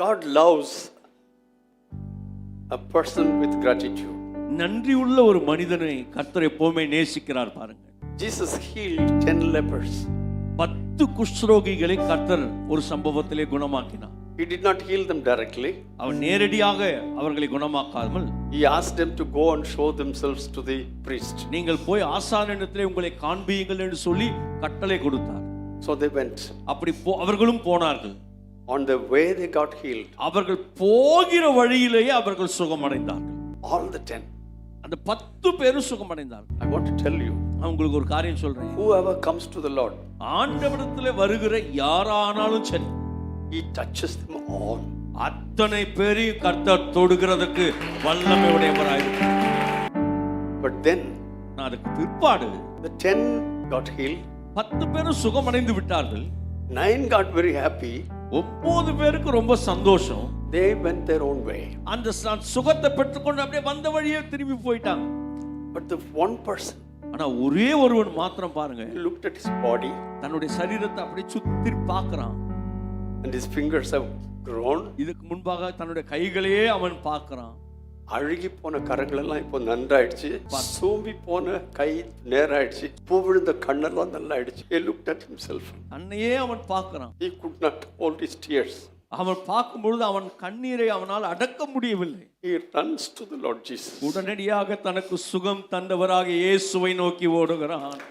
God loves a person with gratitude. நன்றி உள்ள ஒரு மனிதனை கர்த்தர் எப்பவுமே நேசிக்கிறார் பாருங்க. Jesus healed 10 lepers. 10 குஷ்டரோகிகளை கர்த்தர் ஒரு சம்பவத்திலே குணமாக்கினார். He did not heal them directly. அவர் நேரடியாக அவர்களை குணமாக்காமல் He asked them to go and show themselves to the priest. நீங்கள் போய் ஆசாரியனிடத்திலே உங்களை காண்பியுங்கள் என்று சொல்லி கட்டளை கொடுத்தார். So they went. அப்படி அவர்களும் போனார்கள். On the way they got healed. அவர்கள் போகிற வழியிலேயே அவர்கள் சுகமடைந்தார்கள். All the 10. அந்த 10 பேரும் சுகமடைந்தார்கள். I want to tell you. நான் உங்களுக்கு ஒரு காரியம் சொல்றேன். Whoever comes to the Lord, ஆண்டவரிடத்திலே வருகிற யாரானாலும் சரி, He touches them all. அத்தனை பேரையும் கர்த்தர் தொடுகிறதுக்கு வல்லமை உடையவராயிருக்கிறார். But then அதுக்கு பிற்பாடு the 10 got healed. 10 பேரும் சுகமடைந்து விட்டார்கள். 9 got very happy. 9 பேருக்கு ரொம்ப சந்தோஷம். They went their own way. அந்த சுகத்தை பெற்றுக்கொண்டு அப்படியே வந்த வழியே திரும்பி போயிட்டாங்க. But the one person, ஆனா ஒரே ஒருவன் மாத்திரம் பாருங்க, he looked at his body தன்னுடைய சரீரத்தை அப்படியே சுத்தி பார்க்கறான். and his fingers have grown. இதுக்கு முன்பாக தன்னுடைய கைகளையே அவன் பார்க்கறான். அழுகி போன கரங்கள் எல்லாம் இப்போ நன்றாயிடுச்சு. சோம்பி போன கை நேராயிடுச்சு. பூ விழுந்த கண்ணெல்லாம் நல்லா ஆயிடுச்சு. He looked at himself. அன்னையே அவன் பார்க்கறான். He could not hold his tears. அவன் பார்க்கும்பொழுது அவன் கண்ணீரை அவனால் அடக்க முடியவில்லை. He runs to the Lord Jesus. உடனடியாக தனக்கு சுகம் தந்தவராக இயேசுவை நோக்கி ஓடுகிறான்.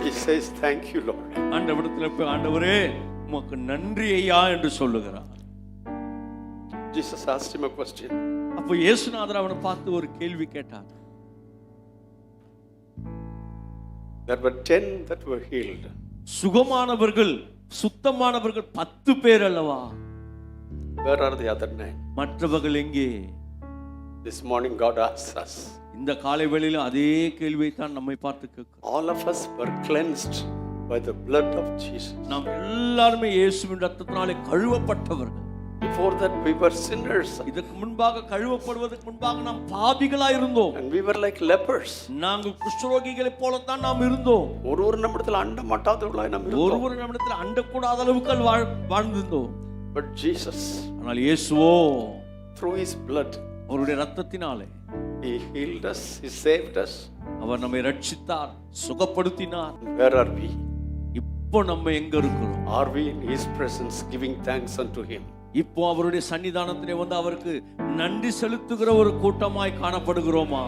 He says, "Thank you, Lord." ஆண்டவரிடத்தில் போய் ஆண்டவரே உமக்கு நன்றி ஐயா என்று சொல்லுகிறான். Jesus asked him a question. அப்போ இயேசுநாதர் அவனை பார்த்து ஒரு கேள்வி கேட்டார். There were 10 that were healed. சுகமானவர்கள் சுத்தமானவர்கள் 10 பேர் அல்லவா? Where are the other 9? மற்றவர்கள் எங்கே? This morning God asks us. இந்த காலை வேளையில அதே கேள்வியை தான் நம்மை பார்த்து கேட்கிறோம். All of us were cleansed by the blood of Jesus. நாம் எல்லாரும் இயேசுவின் இரத்தத்தினாலே கழுவப்பட்டவர்கள். Before that we were sinners. இதற்கு முன்பாக கழுவப்படுவதற்கு முன்பாக நாம் பாவிகளாய் இருந்தோம். And we were like lepers. நாங்கள் குஷ்டரோகிகளைப் போல தான் நாம் இருந்தோம். ஒரு நம்மிடத்தில் அண்ட மாட்டாதவர்களாய் நாம் இருந்தோம். ஒருவர் நம்மிடத்தில் அண்டக்கூடாத அளவுக்கு வாழ்ந்திருந்தோம். But Jesus, ஆனால் இயேசுவோ through his blood, அவருடைய இரத்தத்தினாலே he healed us, he saved us. அவர் நம்மை ரட்சித்தார், சுகப்படுத்தினார். Where are we? இப்போ நம்ம எங்க இருக்கிறோம்? Are we in his presence giving thanks unto him? இப்போ அவருடைய சன்னிதானத்திலே வந்து அவருக்கு நன்றி செலுத்துகிற ஒரு கூட்டமாய் காணப்படுகிறோமா?